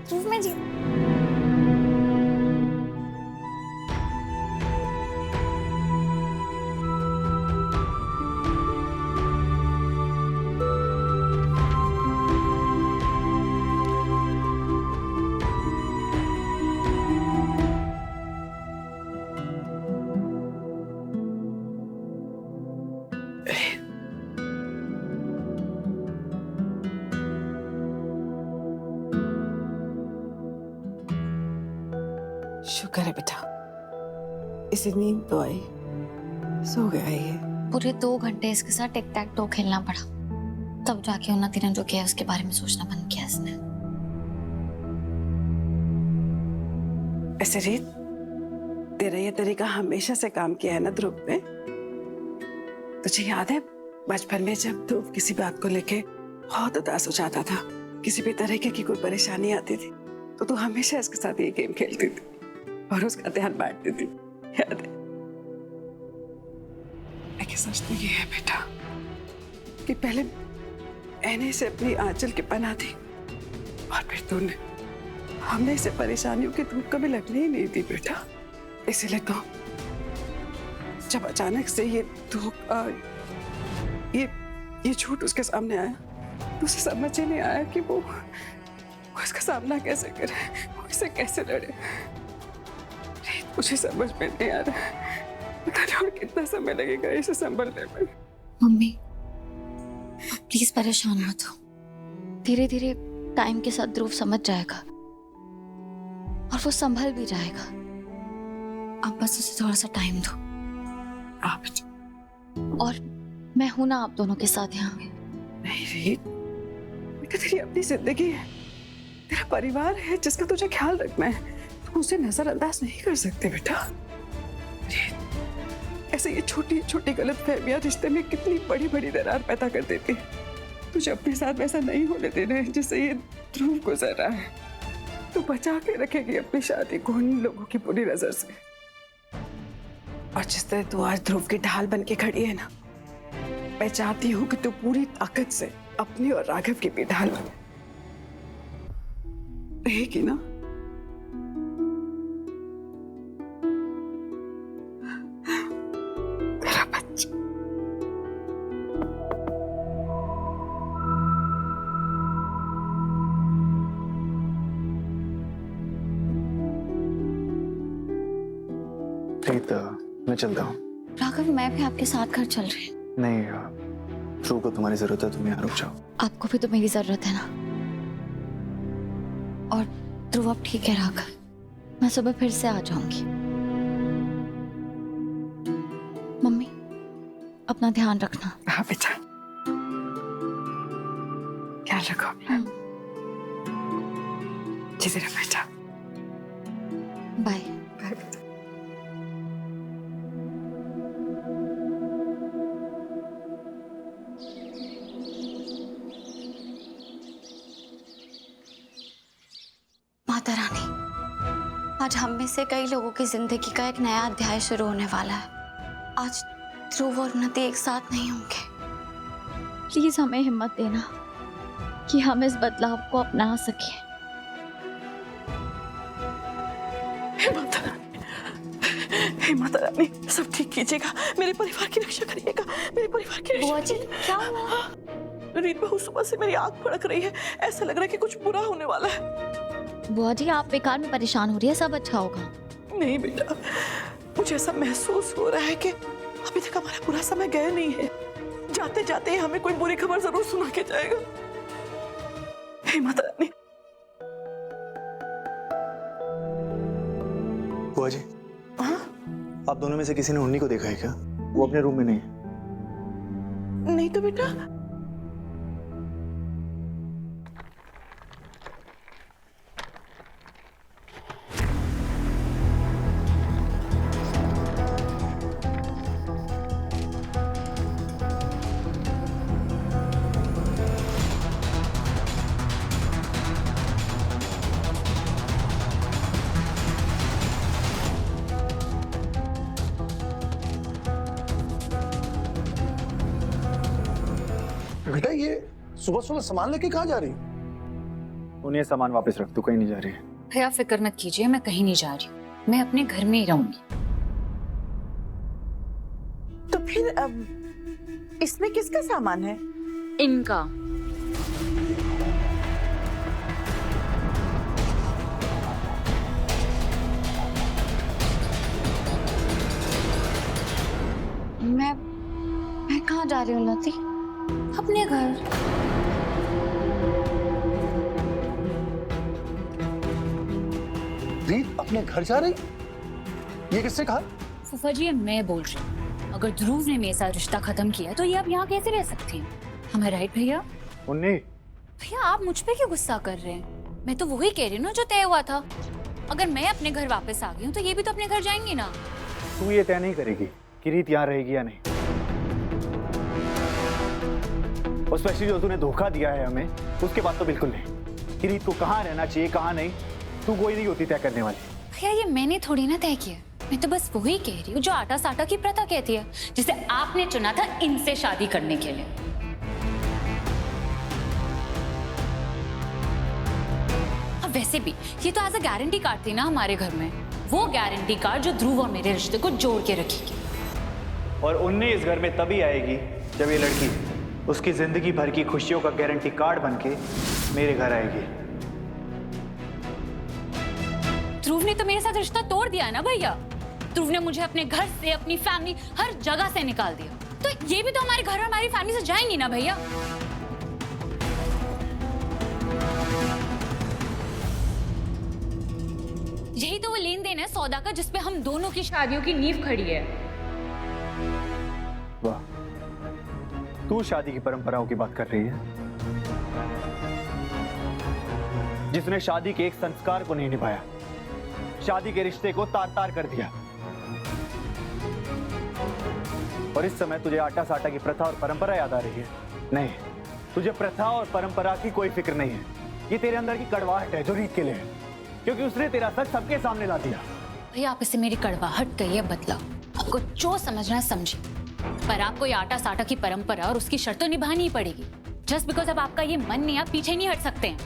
ध्रुव मैं जी शुक्र है बेटा, इसे नींद तो आई, सो गया ये। पूरे 2 घंटे इसके साथ टिक टैक टो खेलना पड़ा, तब जाके उन्नति ने जो किया उसके बारे में सोचना बंद किया इसने। ऐसे रीत, तेरा ये तरीका हमेशा से काम किया है ना ध्रुव ने। तुझे याद है बचपन में जब ध्रुव किसी बात को लेके बहुत उदास हो जाता था, किसी भी तरीके की कोई परेशानी आती थी, तो तू हमेशा इसके साथ ये गेम खेलती थी और उसका ध्यान बांटती थी, याद है? लेकिन सच तो ये है बेटा कि पहले मैंने इसे अपनी आंचल की पनाह दी और फिर तूने। हमने इसे परेशानियों की धूप कभी लगने ही नहीं दी बेटा। इसीलिए तो जब अचानक से ये धूप ये झूठ उसके सामने आया तो उसे समझ ही नहीं आया कि वो इसका सामना कैसे करे, वो इसे कैसे लड़े। मुझे समझ में नहीं आ रहा, पता नहीं और कितना समय लगेगा इसे संभलने में। मम्मी प्लीज परेशान मत हो, धीरे धीरे टाइम के साथ ध्रुव समझ जाएगा और वो संभल भी जाएगा। आप बस उसे थोड़ा सा टाइम दो। आप और मैं हूं ना आप दोनों के साथ यहाँ। नहीं रीत, बेटा तेरी अपनी जिंदगी है, तेरा परिवार है जिसका तुझे ख्याल रखना है, तू उसे नजरअंदाज नहीं कर सकते बेटा। ऐसे ये छोटी छोटी गलतफहमियां रिश्ते में कितनी बड़ी बड़ी दरार पैदा कर देती है। तुझे अपने साथ वैसा नहीं होने देना है जिससे ये ध्रुव गुजर रहा है। तू बचा के रखेगी अपनी शादी को उन लोगों की बुरी नजर से। और जिस तरह तू आज ध्रुव की ढाल बन के खड़ी है ना, मैं चाहती हूँ कि तू पूरी ताकत से अपनी और राघव की भी ढाल बने। रहेगी ना? तेरा बच्चा। प्रीत, मैं चलता हूँ। राघव मैं भी आपके साथ घर चल रही हूँ। नहीं, ध्रुव को तुम्हारी जरूरत है, तुम यहाँ रुक जाओ। आपको भी तो मेरी जरूरत है ना। और ध्रुव अब ठीक है राघव, मैं सुबह फिर से आ जाऊंगी। मम्मी अपना ध्यान रखना। हाँ बेटा, ख्याल रखो अपना। जिसे रहो बेटा। बाय। बाय बेटा। माता रानी, आज हम में से कई लोगों की जिंदगी का एक नया अध्याय शुरू होने वाला है। आज ध्रुव और उन्नति एक साथ नहीं होंगे। प्लीज हमें हिम्मत देना कि हम इस बदलाव को अपना सकें। हे माता रानी, सब ठीक कीजिएगा, मेरे परिवार की रक्षा करिएगा, मेरे परिवार की रक्षा। बुआ जी क्या हुआ? रीत बहू, सुबह से मेरी आंख फड़क रही है, ऐसा लग रहा है कि कुछ बुरा होने वाला है। बुआ जी आप बेकार में परेशान हो रही है, सब अच्छा होगा। नहीं बेटा, मुझे ऐसा महसूस हो रहा है कि अभी तक हमारा पूरा समय गया नहीं है। जाते जाते हमें कोई बुरी खबर जरूर सुना के जाएगा। हे माता रानी। बुआ जी, हाँ? आप दोनों में से किसी ने उन्नी को देखा है क्या? वो अपने रूम में नहीं है। नहीं तो बेटा। बेटा ये सुबह सुबह सामान लेके कहाँ जा रही? उन्हें सामान वापस रख, तू कहीं नहीं जा रही है। भैया फिक्र मत कीजिए, मैं कहीं नहीं जा रही, मैं अपने घर में ही रहूंगी। तो फिर अब इसमें किसका सामान है? इनका। मैं कहाँ जा रही हूँ लती? अपने घर। रीत अपने घर जा रही? ये किसने कहा? फूफा जी, ये मैं बोल रही हूँ। अगर ध्रुव ने मेरे साथ रिश्ता खत्म किया तो ये अब यहाँ कैसे रह सकती हैं? हमें राइट भैया? उन्नी, भैया आप मुझ पे क्यों गुस्सा कर रहे हैं? मैं तो वही कह रही हूँ ना जो तय हुआ था। अगर मैं अपने घर वापस आ गई हूँ तो ये भी तो अपने घर जाएंगी ना। तू ये तय नहीं करेगी कि रीत यहाँ रहेगी या नहीं। और स्पेशली जो तूने धोखा दिया है हमें, उसके बाद तो बिल्कुल नहीं। कि रीत को कहाँ रहना चाहिए कहाँ नहीं, तू कोई नहीं होती तय करने वाली। भैया ये मैंने थोड़ी ना तय किया, मैं तो बस वही कह रही हूँ जो आटा साटा की प्रथा कहती है, जिसे आपने चुना था इनसे शादी करने के लिए। अब वैसे भी ये तो एज अ गारंटी कार्ड थी ना हमारे घर में, वो गारंटी कार्ड जो ध्रुव और मेरे रिश्ते को जोड़ के रखेगी। और उन्नी इस घर में तभी आएगी जब ये लड़की उसकी जिंदगी भर की खुशियों का गारंटी कार्ड बनके मेरे घर आएगी। ध्रुव ने तो मेरे साथ रिश्ता तोड़ दिया है ना भैया। ध्रुव ने मुझे अपने घर से, अपनी फैमिली, हर जगह से निकाल दिया, तो ये भी तो हमारे घर और हमारी फैमिली से जाएंगी ना भैया। यही तो वो लेन देन है सौदा का जिसपे हम दोनों की शादियों की नींव खड़ी है। वाह, तू शादी की परंपराओं की बात कर रही है, जिसने शादी के एक संस्कार को नहीं निभाया, शादी के रिश्ते को तार तार कर दिया। और इस समय तुझे आटा साटा की प्रथा और परंपरा याद आ रही है? नहीं, तुझे प्रथा और परंपरा की कोई फिक्र नहीं है। ये तेरे अंदर की कड़वाहट है जो रीत के लिए है, क्योंकि उसने तेरा सच सबके सामने ला दिया। भैया आप इसे मेरी कड़वाहट कहिए बदला, आपको जो समझना है समझिए, पर आपको ये आटा साटा की परंपरा और उसकी शर्त तो निभानी ही पड़ेगी। जस्ट बिकॉज अब आपका ये मन नहीं, आप पीछे नहीं हट सकते हैं।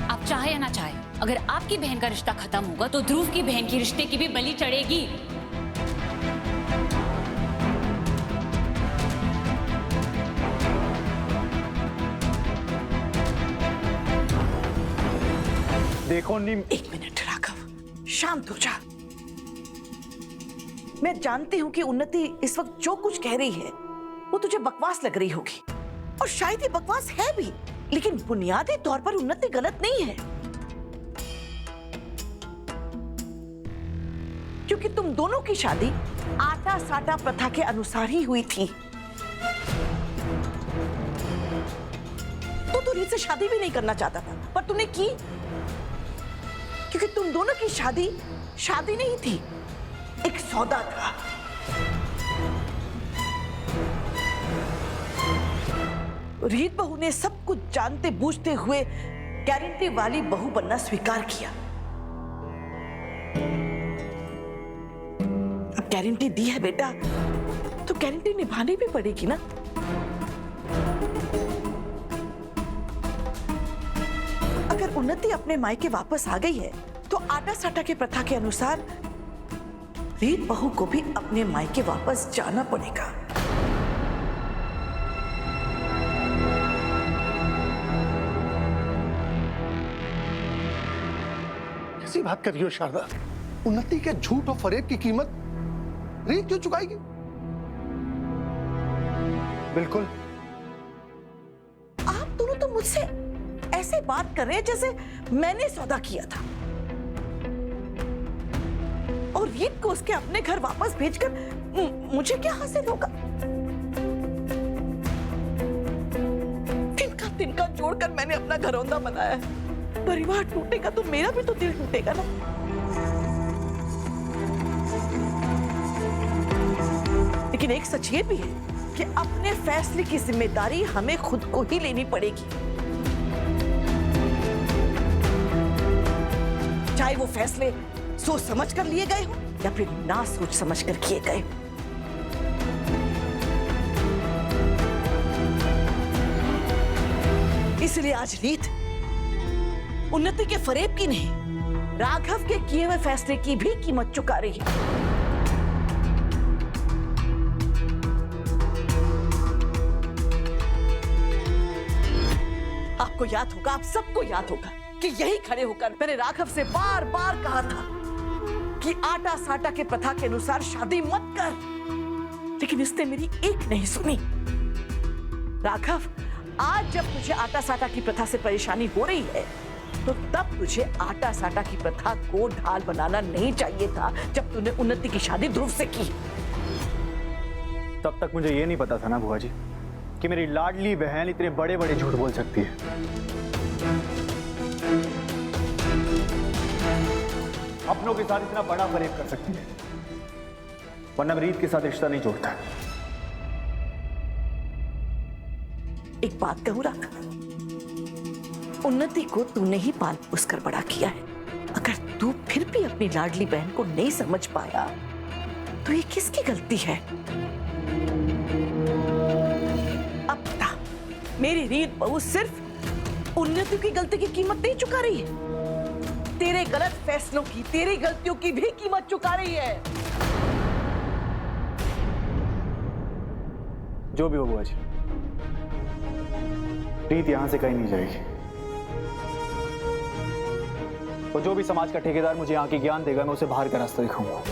आप चाहे या ना चाहे, अगर आपकी बहन का रिश्ता खत्म होगा तो ध्रुव की बहन की रिश्ते की भी बलि चढ़ेगी। देखो नीम, एक मिनट राघव, शांत हो जा। मैं जानती हूँ कि उन्नति इस वक्त जो कुछ कह रही है वो तुझे बकवास लग रही होगी, और शायद ये बकवास है भी, लेकिन बुनियादी तौर पर उन्नति गलत नहीं है, क्योंकि तुम दोनों की शादी आटा साटा प्रथा के अनुसार ही हुई थी। तो रीत से शादी भी नहीं करना चाहता था, पर तूने की, क्योंकि तुम दोनों की शादी शादी नहीं थी, एक सौदा था। रीत बहू ने सब कुछ जानते बूझते हुए गारंटी वाली बहू बनना स्वीकार किया। अब गारंटी दी है बेटा, तो गारंटी निभानी भी पड़ेगी ना। अगर उन्नति अपने मायके वापस आ गई है तो आटा साटा के प्रथा के अनुसार रीत बहू को भी अपने मायके वापस जाना पड़ेगा। कैसी बात कर रही हो शारदा? उन्नति के झूठ और फरेब की कीमत रीत क्यों चुकाएगी? बिल्कुल। आप दोनों तो मुझसे ऐसे बात कर रहे हैं जैसे मैंने सौदा किया था, और रीत को उसके अपने घर वापस भेजकर मुझे क्या हासिल होगा? तिनका तिनका जोड़कर मैंने अपना घरौंदा बनाया है। परिवार टूटेगा तो मेरा भी तो दिल टूटेगा ना। लेकिन एक सच ये भी है कि अपने फैसले की जिम्मेदारी हमें खुद को ही लेनी पड़ेगी, चाहे वो फैसले सोच समझ कर लिए गए हो या फिर ना सोच समझ कर किए गए हो। इसलिए आज रीत उन्नति के फरेब की नहीं, राघव के किए हुए फैसले की भी कीमत चुका रही है। आपको याद होगा, आप सबको याद होगा कि यही खड़े होकर मैंने राघव से बार बार कहा था कि आटा साटा के प्रथा के अनुसार शादी मत कर, लेकिन इसने मेरी एक नहीं सुनी। राघव, आज जब तुझे आटा साटा की प्रथा से परेशानी हो रही है, तो तब तुझे आटा साटा की प्रथा को ढाल बनाना नहीं चाहिए था जब तूने उन्नति की शादी ध्रुव से की। तब तक मुझे ये नहीं पता था ना बुआ जी कि मेरी लाडली बहन इतने बड़े बड़े झूठ बोल सकती है। अपनों के साथ इतना बड़ा फरेब कर सकती है, वरना मैं रीत के साथ रिश्ता नहीं जोड़ता। एक बात कहूं राघव, उन्नति को तूने ही पाल पोस कर बड़ा किया है। अगर तू फिर भी अपनी लाडली बहन को नहीं समझ पाया तो ये किसकी गलती है? अब बता, मेरी रीत बहू सिर्फ उन्नति की गलती की कीमत नहीं चुका रही है, तेरे गलत फैसलों की, तेरी गलतियों की भी कीमत चुका रही है। जो भी हो बुआ जी, रीत यहां से कहीं नहीं जाएगी। और जो भी समाज का ठेकेदार मुझे यहाँ की ज्ञान देगा, मैं उसे बाहर का रास्ता दिखाऊंगा।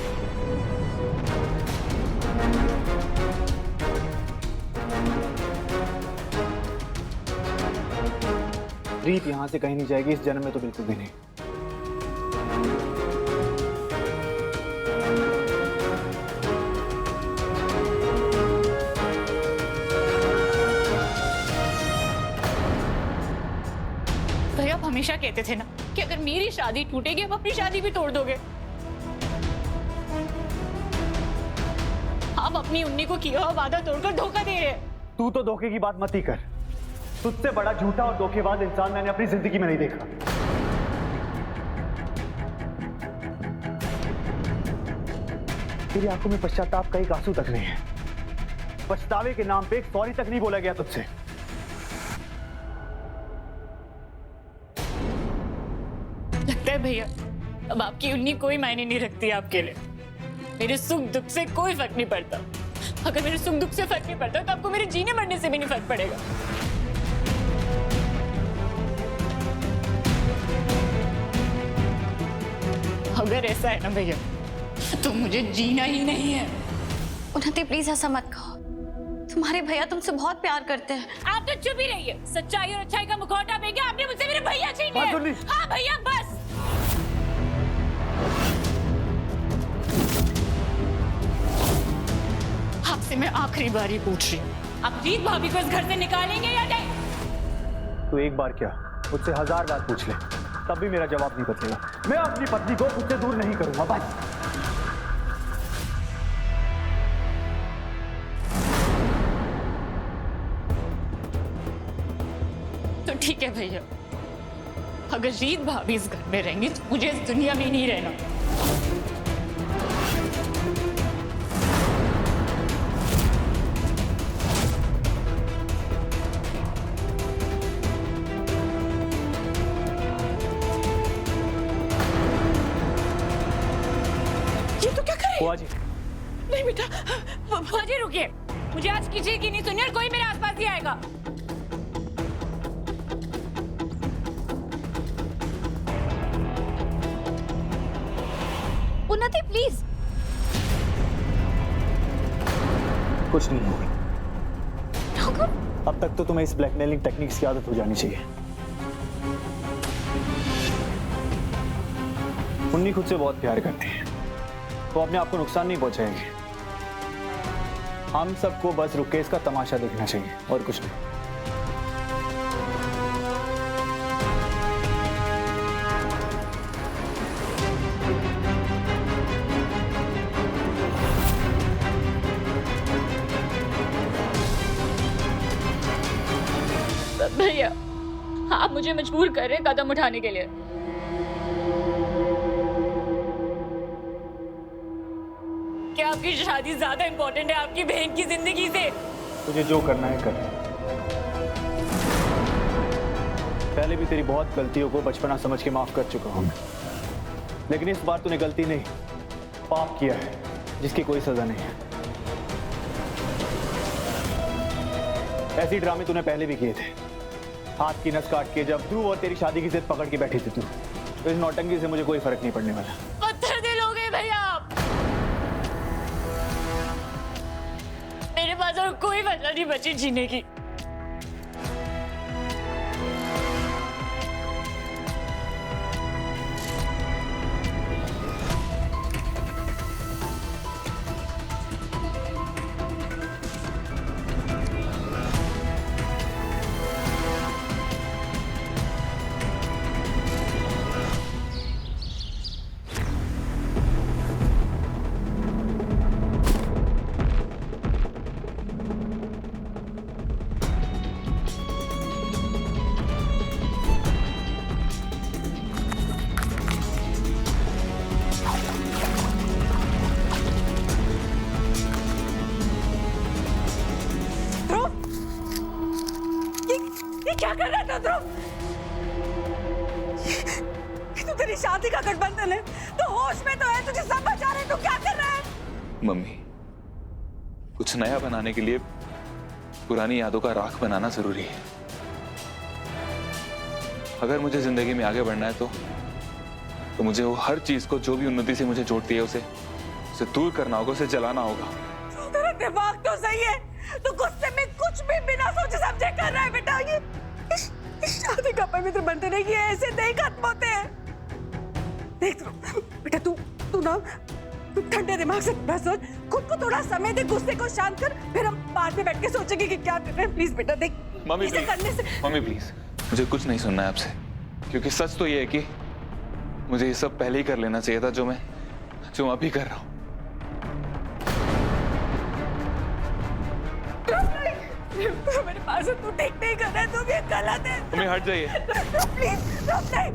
रीत यहां से कहीं नहीं जाएगी, इस जन्म में तो बिल्कुल भी नहीं। भैया, आप हमेशा कहते थे ना कि अगर मेरी शादी टूटेगी आप अपनी शादी भी तोड़ दोगे। आप अपनी उन्नी को किया हुआ वादा तोड़कर धोखा दे रहे हैं। तू तो धोखे की बात मत ही कर। तुझसे बड़ा झूठा और धोखेबाज इंसान मैंने अपनी जिंदगी में नहीं देखा। तेरी आंखों में पश्चाताप का एक आंसू तक नहीं है। पछतावे के नाम पे एक सॉरी तक नहीं बोला गया तुझसे। लगता है भैया अब आपकी उन्नी कोई मायने नहीं रखती आपके लिए। मेरे सुख दुख से कोई फर्क नहीं पड़ता। अगर मेरे सुख दुख से फर्क नहीं पड़ता तो आपको मेरे जीने मरने से भी नहीं फर्क पड़ेगा। अगर ऐसा है ना भैया, तो मुझे जीना ही नहीं है। उन्नति प्लीज ऐसा मत कहो, तुम्हारे भैया तुमसे बहुत प्यार करते हैं। आप तो चुप ही रहिए। सच्चाई और अच्छाई का मुखौटा पहन के आपने मुझसे मेरे भैया छीन लिए। हाँ भैया बस। आपसे मैं आखिरी बारी पूछ रही हूँ, आप रीत भाभी को इस घर से निकालेंगे या नहीं? तू एक बार क्या, मुझसे 1000 बार पूछ ले, तब भी मेरा जवाब नहीं बदलेगा। मैं अपनी पत्नी को तुझसे दूर नहीं करूंगा। बस। तो ठीक है भैया, अगर रीत भाभी इस घर में रहेंगी तो मुझे इस दुनिया में नहीं रहना। बुआ जी, नहीं बेटा, बुआ जी रुकिए, मुझे आज किसी की नहीं सुनी और कोई मेरे आसपास ही आएगा। उन्नति प्लीज। कुछ नहीं होगा। अब तक तो तुम्हें इस ब्लैकमेलिंग टेक्निक्स की आदत हो जानी चाहिए। उन्नी खुद से बहुत प्यार करती है, वो अपने आप को नुकसान नहीं पहुंचाएगी। हम सबको बस रुक के इसका तमाशा देखना चाहिए और कुछ नहीं। भैया, आप मुझे मजबूर कर रहे हैं कदम उठाने के लिए। क्या आपकी शादी ज्यादा इंपॉर्टेंट है आपकी बहन की जिंदगी से? तुझे जो करना है कर। पहले भी तेरी बहुत गलतियों को बचपना समझ के माफ कर चुका हूं, लेकिन इस बार तूने गलती नहीं, पाप किया है जिसकी कोई सजा नहीं है। ऐसी ड्रामे तूने पहले भी किए थे, हाथ की नस काट के जब ध्रुव और तेरी शादी की जिद पकड़ के बैठी थी तू। तो इस नौटंकी से मुझे कोई फर्क नहीं पड़ने वाला। पत्थर दिल हो गए भैया आप। मेरे पास और कोई वजह नहीं बची जीने की। क्या कर रहा था ध्रुव? तो तेरी शादी का गठबंधन है, तो होश में तो है, तुझे सब बचा रहे, तो क्या कर रहा है? मम्मी, कुछ नया बनाने के लिए पुरानी यादों का राख बनाना जरूरी है। अगर मुझे जिंदगी में आगे बढ़ना है तो मुझे वो हर चीज को जो भी उन्नति से मुझे जोड़ती है उसे दूर करना होगा, उसे जलाना होगा। तो तेरा दिमाग तो सही है, तो गुस्से में कुछ भी बिना सोचे समझे कर रहा है बेटा। ये इस शादी का पवित्र बंधन है, ये ऐसे नहीं खत्म होते हैं। देख बेटा, तू ना ठंडे दिमाग से बस सोच, खुद को थोड़ा समय दे, गुस्से को शांत कर, फिर हम बाद में बैठ के सोचेंगे कि क्या कर रहे हैं। प्लीज बेटा देख, मम्मी इसे करने से मम्मी प्लीज, मुझे कुछ नहीं सुनना है आपसे, क्योंकि सच तो ये है कि मुझे ये सब पहले ही कर लेना चाहिए था जो मैं अभी कर रहा हूँ। मेरे पास तू ठीक नहीं कर रहा है, तू ये गलत है। मम्मी हट जाइए प्लीज नहीं।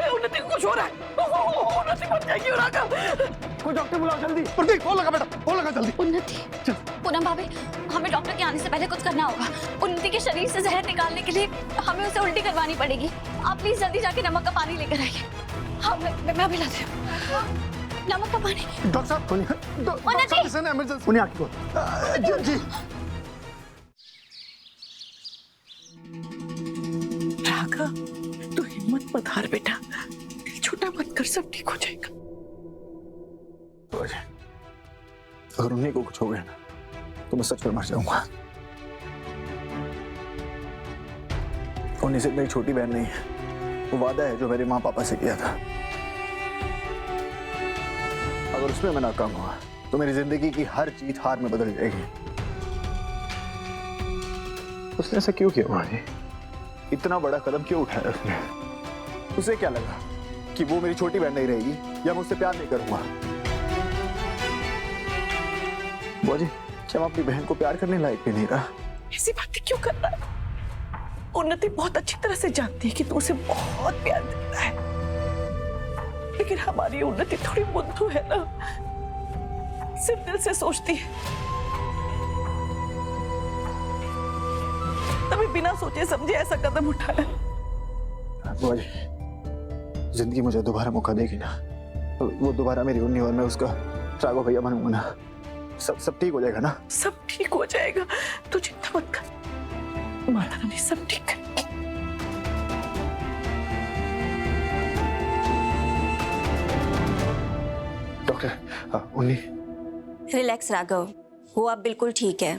उन्नति को कुछ हो रहा है, उन्नति मर जाएगी। कोई डॉक्टर बुलाओ जल्दी। प्रतीक फोन लगा बेटा, फोन लगा जल्दी। उन्नति, पूनम भाभी, हमें डॉक्टर के आने से पहले कुछ करना होगा। उन्नति के शरीर से जहर निकालने के लिए हमें उसे उल्टी करवानी पड़ेगी। आप प्लीज जल्दी जाके नमक का पानी लेकर आइए। हाँ, मैं अभी लाती हूँ नमक का पानी। डॉक्टर साहब, इमरजेंसी। उन्हें आके बोल। जी। राघव, तू हिम्मत मत हार बेटा, छोटा मत कर, सब ठीक हो जाएगा। अगर उन्हीं को कुछ हो गया ना तो मैं सच में मर जाऊंगा। उन्हीं से मेरी छोटी बहन नहीं है, वो वादा है जो मेरे माँ पापा से किया था। अगर उसमें मैं नाकाम हुआ तो मेरी जिंदगी की हर चीज हार में बदल जाएगी। उसने ऐसा क्यों किया माँ जी? इतना बड़ा कदम क्यों उठाया उसने? उसे क्या लगा कि वो मेरी छोटी बहन नहीं रहेगी या मैं उससे प्यार नहीं करूंगा? बुआ जी, क्या मैं अपनी बहन को प्यार करने लायक भी नहीं रहा? ऐसी बातें क्यों कर रहा है? उन्नति बहुत अच्छी तरह से जानती है कि तू उसे बहुत प्यार देता है, लेकिन हमारी उन्नति थोड़ी बुद्धू है ना, सिर्फ दिल से सोचती है। तभी बिना सोचे समझे ऐसा कदम उठाया। बुआ जी, जिंदगी मुझे दोबारा मौका देगी ना, वो दोबारा मेरी उन्नी और मैं उसका राघव भैया बनूंगा ना, सब ठीक हो जाएगा ना? सब ठीक हो जाएगा, तू चिंता मत कर, माता रानी सब ठीक है। डॉक्टर, उन्नी। रिलैक्स राघव, वो अब बिल्कुल ठीक है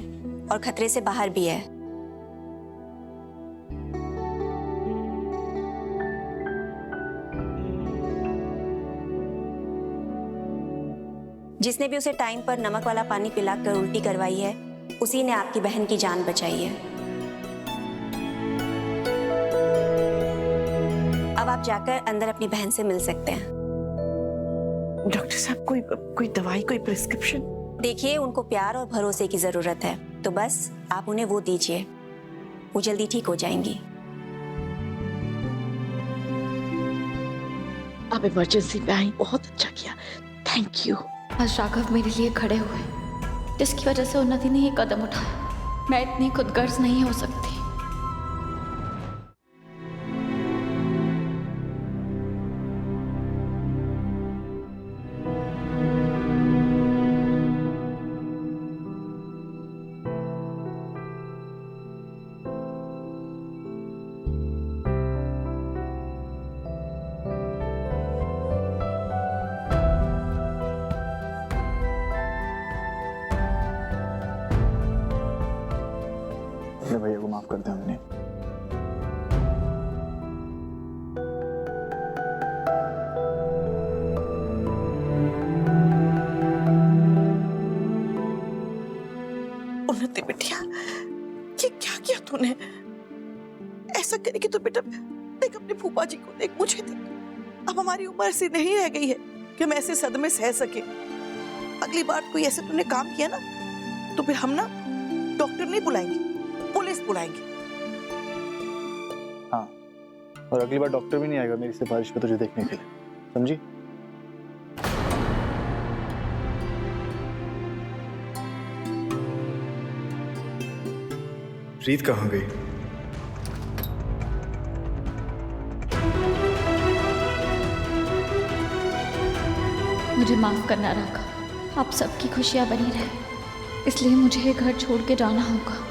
और खतरे से बाहर भी है। जिसने भी उसे टाइम पर नमक वाला पानी पिलाकर उल्टी करवाई है, उसी ने आपकी बहन की जान बचाई है। अब आप जाकर अंदर अपनी बहन से मिल सकते हैं। डॉक्टर साहब, कोई दवाई, कोई प्रिस्क्रिप्शन? देखिए, उनको प्यार और भरोसे की जरूरत है, तो बस आप उन्हें वो दीजिए, वो जल्दी ठीक हो जाएंगी। आप इमरजेंसी में आई, बहुत अच्छा किया, थैंक यू। आज राघव मेरे लिए खड़े हुए, जिसकी वजह से उन्नति ने ये कदम उठाया। मैं इतनी खुदगर्ज नहीं हो सकती। अपने भैया को माफ कर दे हमने। उन्नति बिटिया, ये क्या किया तूने? ऐसा करेगी तो बेटा, देख अपने फूफा जी को देख, मुझे देख। अब हमारी उम्र ऐसी नहीं रह गई है कि हम ऐसे सदमे सह सके। अगली बार कोई ऐसे तूने काम किया ना, तो फिर हम ना डॉक्टर नहीं बुलाएंगे, पुलिस बुलाएंगे। हाँ, और अगली बार डॉक्टर भी नहीं आएगा मेरी सिफारिश पे तुझे देखने के लिए, समझी? रीत कहाँ गई? मुझे माफ करना राघव, आप सबकी खुशियां बनी रहे, इसलिए मुझे ये घर छोड़ के जाना होगा।